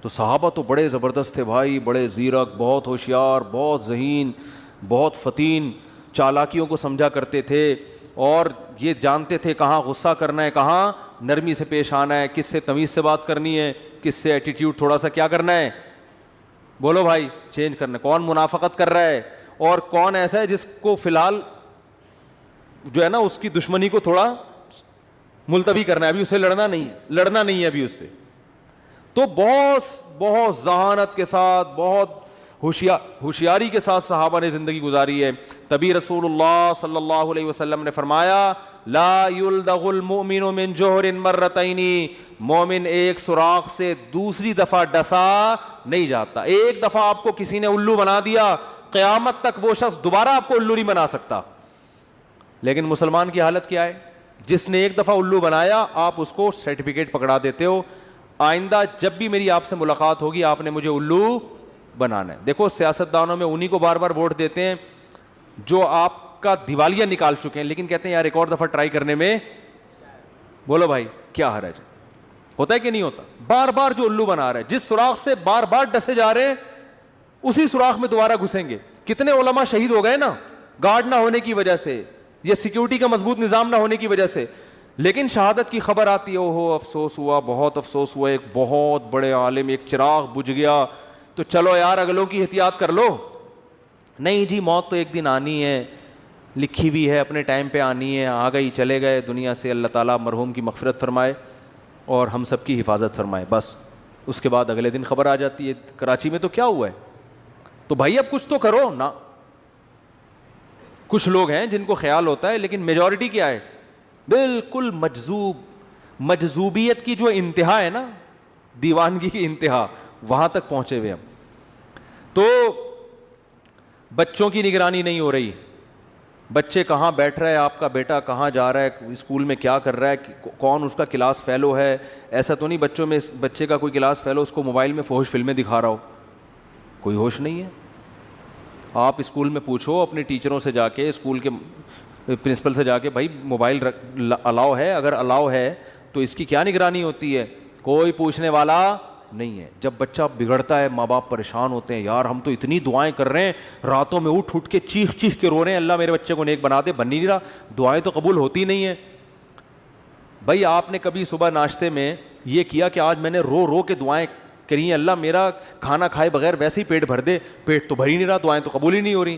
تو صحابہ تو بڑے زبردست تھے بھائی، بڑے زیرک، بہت ہوشیار، بہت ذہین، بہت فتین، چالاکیوں کو سمجھا کرتے تھے اور یہ جانتے تھے کہاں غصہ کرنا ہے، کہاں نرمی سے پیش آنا ہے، کس سے تمیز سے بات کرنی ہے، کس سے ایٹیٹیوڈ تھوڑا سا کیا کرنا ہے، بولو بھائی چینج کرنا ہے، کون منافقت کر رہا ہے اور کون ایسا ہے جس کو فی الحال جو ہے نا اس کی دشمنی کو تھوڑا ملتوی کرنا ہے، ابھی اسے لڑنا نہیں ہے ابھی اس سے. تو بہت ذہانت کے ساتھ، بہت ہوشیاری کے ساتھ صحابہ نے زندگی گزاری ہے. تبھی رسول اللہ صلی اللہ علیہ وسلم نے فرمایا لا یلدغ المؤمن من جوہر مرتین, مومن ایک سوراخ سے دوسری دفعہ ڈسا نہیں جاتا. ایک دفعہ آپ کو کسی نے الو بنا دیا, قیامت تک وہ شخص دوبارہ آپ کو الو نہیں بنا سکتا. لیکن مسلمان کی حالت کیا ہے؟ جس نے ایک دفعہ الو بنایا آپ اس کو سرٹیفکیٹ پکڑا دیتے ہو, آئندہ جب بھی میری آپ سے ملاقات ہوگی آپ نے مجھے الو بنانا ہے. دیکھو سیاستدانوں میں انہی کو بار بار ووٹ دیتے ہیں جو آپ کا دیوالیہ نکال چکے ہیں, لیکن کہتے ہیں یار ایک اور دفعہ ٹرائی کرنے میں, بولو بھائی کیا حرج ہے؟ ہوتا ہے کہ نہیں ہوتا؟ بار بار جو الو بنا رہا ہے, جس سوراخ سے بار بار ڈسے جا رہے ہیں اسی سوراخ میں دوبارہ گھسیں گے. کتنے علماء شہید ہو گئے نا, گارڈ نہ ہونے کی وجہ سے یا سیکیورٹی کا مضبوط نظام نہ ہونے کی وجہ سے. لیکن شہادت کی خبر آتی ہے, اوہو افسوس ہوا, بہت افسوس ہوا, ایک بہت بڑے عالم, ایک چراغ بجھ گیا, تو چلو یار اگلوں کی احتیاط کر لو. نہیں جی, موت تو ایک دن آنی ہے, لکھی بھی ہے, اپنے ٹائم پہ آنی ہے, آ گئی چلے گئے دنیا سے. اللہ تعالیٰ مرحوم کی مغفرت فرمائے اور ہم سب کی حفاظت فرمائے. بس اس کے بعد اگلے دن خبر آ جاتی ہے کراچی میں تو کیا ہوا ہے. تو بھائی اب کچھ تو کرو نا. کچھ لوگ ہیں جن کو خیال ہوتا ہے, لیکن میجورٹی کیا ہے؟ بالکل مجذوب. مجذوبیت کی جو انتہا ہے نا, دیوانگی کی انتہا, وہاں تک پہنچے ہوئے ہم. تو بچوں کی نگرانی نہیں ہو رہی. بچے کہاں بیٹھ رہا ہے, آپ کا بیٹا کہاں جا رہا ہے, اسکول میں کیا کر رہا ہے, کون اس کا کلاس فیلو ہے. ایسا تو نہیں بچوں میں بچے کا کوئی کلاس فیلو اس کو موبائل میں فحش فلمیں دکھا رہا ہو, کوئی ہوش نہیں ہے. آپ اسکول میں پوچھو اپنے ٹیچروں سے جا کے, اسکول کے پرنسپل سے جا کے, بھائی موبائل الاؤ ہے؟ اگر الاؤ ہے تو اس کی کیا نگرانی ہوتی ہے؟ کوئی پوچھنے والا نہیں ہے. جب بچہ بگڑتا ہے ماں باپ پریشان ہوتے ہیں, یار ہم تو اتنی دعائیں کر رہے ہیں, راتوں میں اٹھ کے چیخ چیخ کے رو رہے ہیں, اللہ میرے بچے کو نیک بنا دے, بن نہیں رہا, دعائیں تو قبول ہوتی نہیں ہیں. بھائی آپ نے کبھی صبح ناشتے میں یہ کیا کہ آج میں نے رو رو کے دعائیں کری ہیں, اللہ میرا کھانا کھائے بغیر ویسے ہی پیٹ بھر دے؟ پیٹ تو بھر ہی نہیں رہا, دعائیں تو قبول ہی نہیں ہو رہی.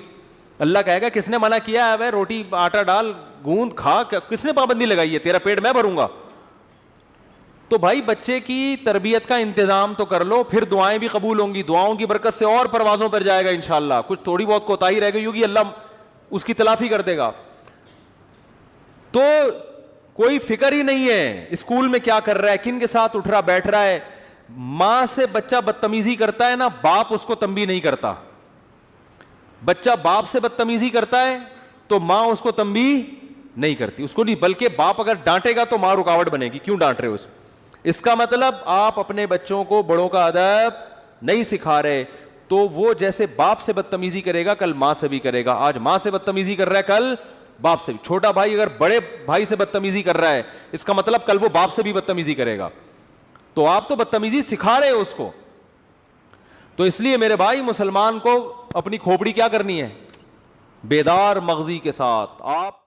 اللہ کہے گا کس نے منع کیا ہے؟ بھائی روٹی آٹا ڈال, گوند کھا, کس نے پابندی لگائی ہے؟ تیرا پیٹ میں بھروں گا. تو بھائی بچے کی تربیت کا انتظام تو کر لو, پھر دعائیں بھی قبول ہوں گی, دعاؤں کی برکت سے اور پروازوں پر جائے گا انشاءاللہ. کچھ تھوڑی بہت کوتاہی رہ گئی ہوگی, اللہ اس کی تلافی کر دے گا. تو کوئی فکر ہی نہیں ہے اسکول میں کیا کر رہا ہے, کن کے ساتھ اٹھ رہا بیٹھ رہا ہے. ماں سے بچہ بدتمیزی کرتا ہے نا, باپ اس کو تنبیہ نہیں کرتا. بچہ باپ سے بدتمیزی کرتا ہے تو ماں اس کو تنبیہ نہیں کرتی, اس کو نہیں, بلکہ باپ اگر ڈانٹے گا تو ماں رکاوٹ بنے گی, کیوں ڈانٹ رہے ہو اس کو. اس کا مطلب آپ اپنے بچوں کو بڑوں کا ادب نہیں سکھا رہے, تو وہ جیسے باپ سے بدتمیزی کرے گا کل ماں سے بھی کرے گا. آج ماں سے بدتمیزی کر رہا ہے, کل باپ سے بھی. چھوٹا بھائی اگر بڑے بھائی سے بدتمیزی کر رہا ہے, اس کا مطلب کل وہ باپ سے بھی بدتمیزی کرے گا. تو آپ تو بدتمیزی سکھا رہے ہو اس کو. تو اس لیے میرے بھائی مسلمان کو اپنی کھوپڑی کیا کرنی ہے؟ بیدار مغزی کے ساتھ آپ